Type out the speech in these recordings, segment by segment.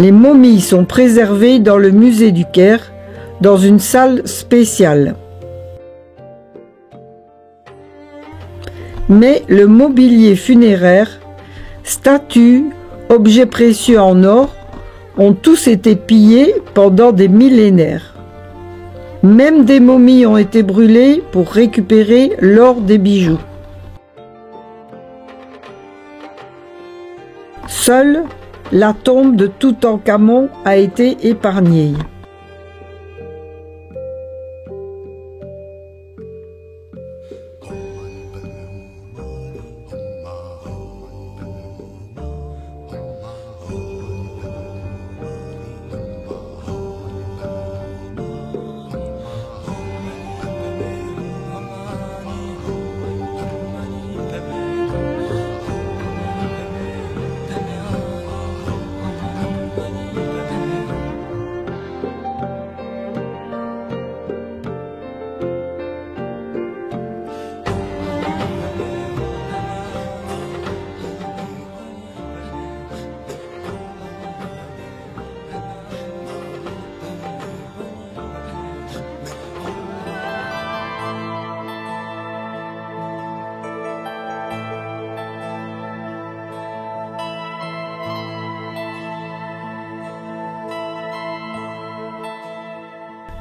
Les momies sont préservées dans le musée du Caire, dans une salle spéciale. Mais le mobilier funéraire, statues, objets précieux en or, ont tous été pillés pendant des millénaires. Même des momies ont été brûlées pour récupérer l'or des bijoux. Seule la tombe de Toutankhamon a été épargnée.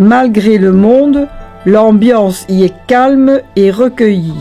Malgré le monde, l'ambiance y est calme et recueillie.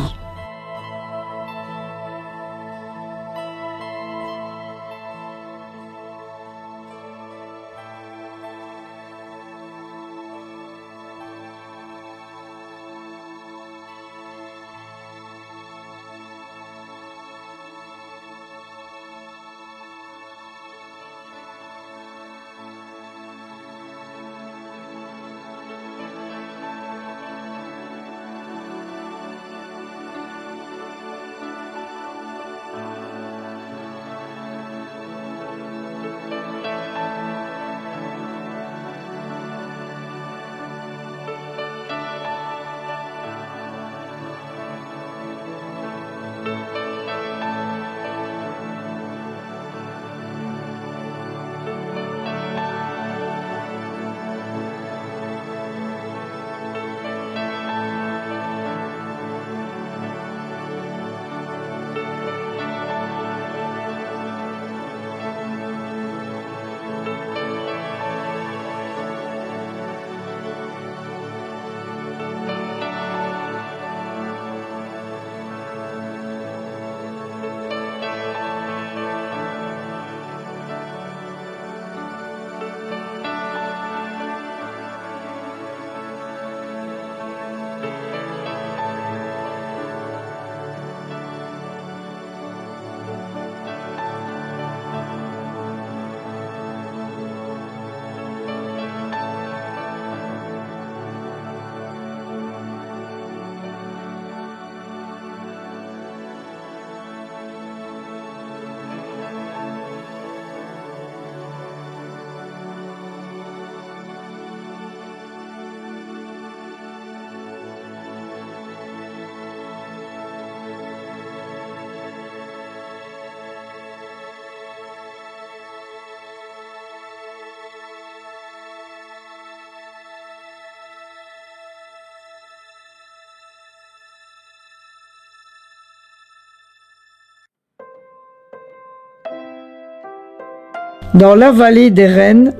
Dans la vallée des Reines,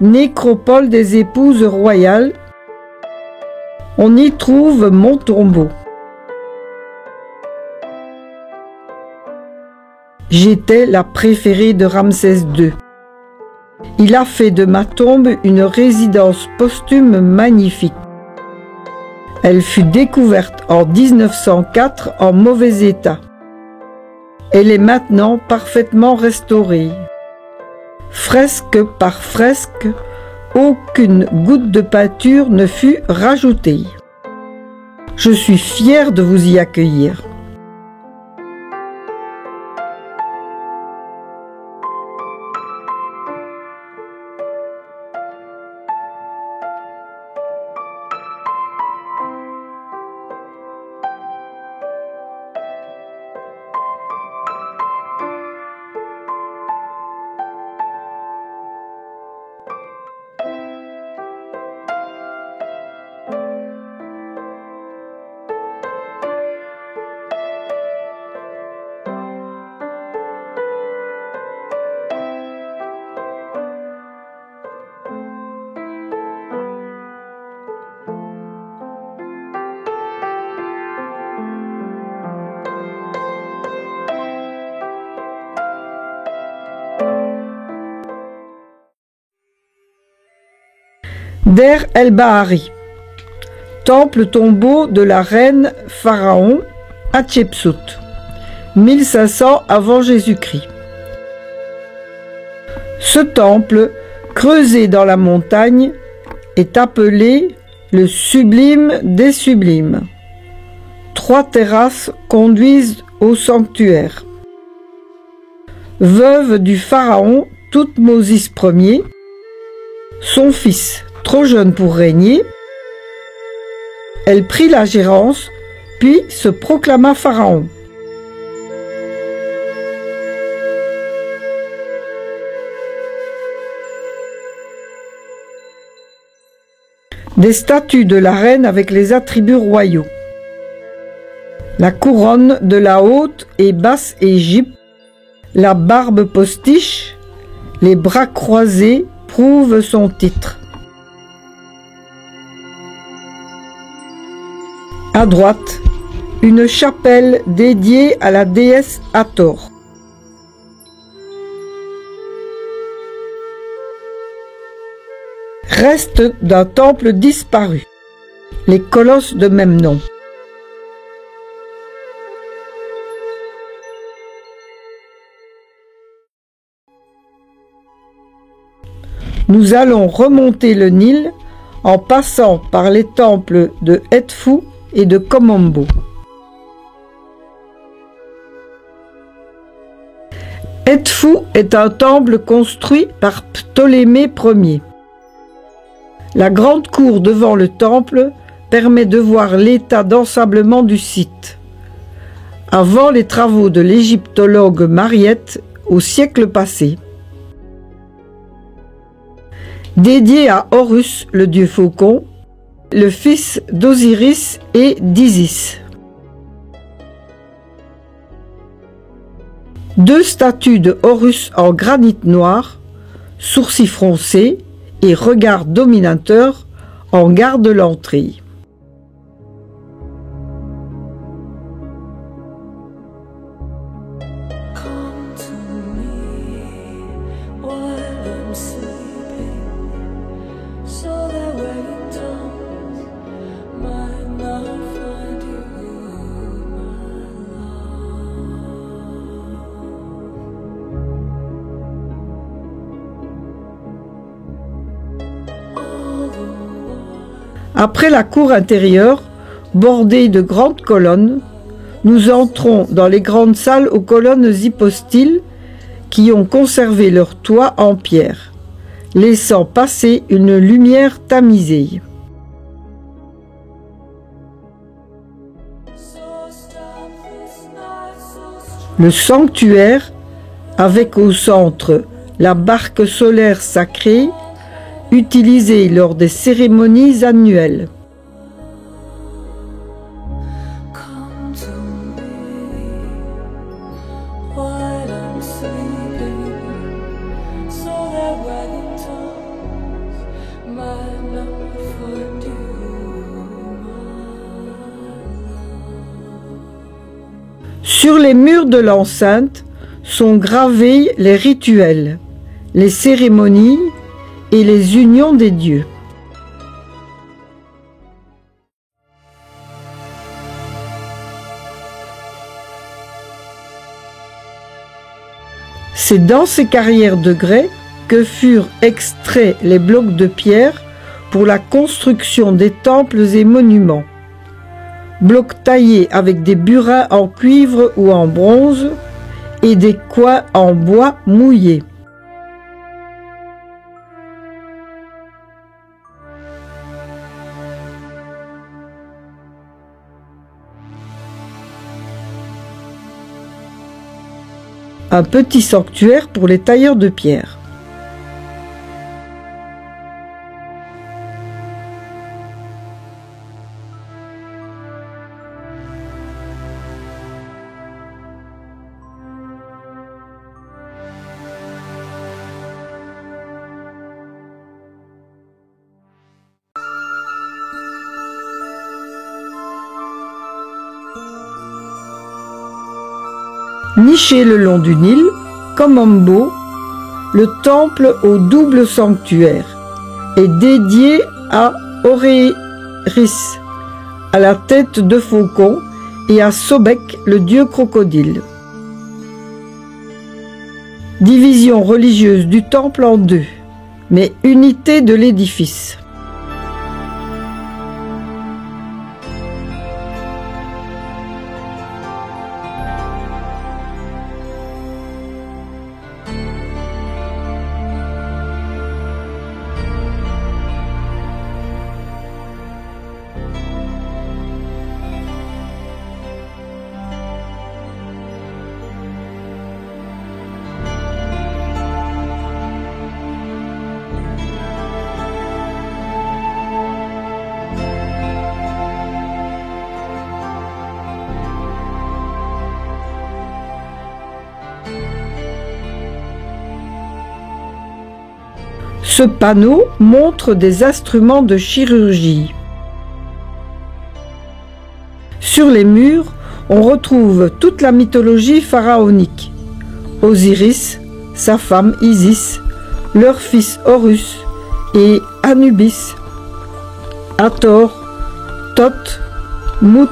nécropole des épouses royales, on y trouve mon tombeau. J'étais la préférée de Ramsès II. Il a fait de ma tombe une résidence posthume magnifique. Elle fut découverte en 1904 en mauvais état. Elle est maintenant parfaitement restaurée. Fresque par fresque, aucune goutte de peinture ne fut rajoutée. Je suis fière de vous y accueillir. Der el-Bahari, temple tombeau de la reine pharaon Hatshepsut, 1500 avant Jésus-Christ. Ce temple, creusé dans la montagne, est appelé le sublime des sublimes. 3 terrasses conduisent au sanctuaire. Veuve du pharaon Thoutmôsis Ier, son fils, trop jeune pour régner, elle prit la gérance, puis se proclama pharaon. Des statues de la reine avec les attributs royaux. La couronne de la haute et basse Égypte, la barbe postiche, les bras croisés prouvent son titre. À droite, une chapelle dédiée à la déesse Hathor. Reste d'un temple disparu, les colosses de même nom. Nous allons remonter le Nil en passant par les temples de Edfou et de Komombo. Edfou est un temple construit par Ptolémée Ier. La grande cour devant le temple permet de voir l'état d'ensablement du site. Avant les travaux de l'égyptologue Mariette au siècle passé. Dédié à Horus, le dieu faucon, le fils d'Osiris et d'Isis. 2 statues de Horus en granit noir, sourcils froncés et regard dominateur en gardent l'entrée. Après la cour intérieure, bordée de grandes colonnes, nous entrons dans les grandes salles aux colonnes hypostyles qui ont conservé leur toit en pierre, laissant passer une lumière tamisée. Le sanctuaire, avec au centre la barque solaire sacrée, utilisée lors des cérémonies annuelles. Sur les murs de l'enceinte sont gravés les rituels, les cérémonies et les unions des dieux. C'est dans ces carrières de grès que furent extraits les blocs de pierre pour la construction des temples et monuments. Blocs taillés avec des burins en cuivre ou en bronze et des coins en bois mouillé. Un petit sanctuaire pour les tailleurs de pierre. Niché le long du Nil, Komombo, le temple au double sanctuaire, est dédié à Osiris, à la tête de faucon, et à Sobek, le dieu crocodile. Division religieuse du temple en deux, mais unité de l'édifice. Ce panneau montre des instruments de chirurgie. Sur les murs, on retrouve toute la mythologie pharaonique. Osiris, sa femme Isis, leur fils Horus et Anubis, Hathor, Thoth, Mut.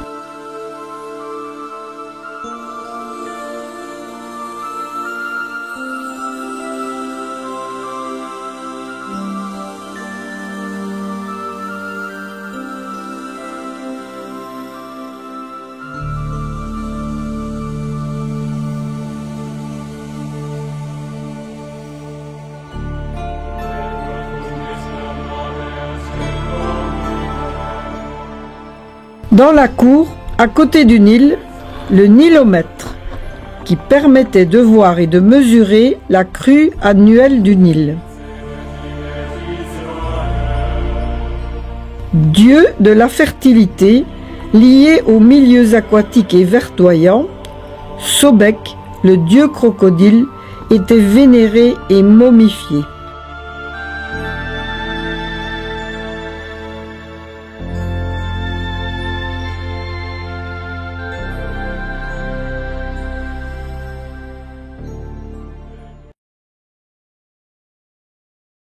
Dans la cour, à côté du Nil, le nilomètre, qui permettait de voir et de mesurer la crue annuelle du Nil. Dieu de la fertilité, lié aux milieux aquatiques et verdoyants, Sobek, le dieu crocodile, était vénéré et momifié.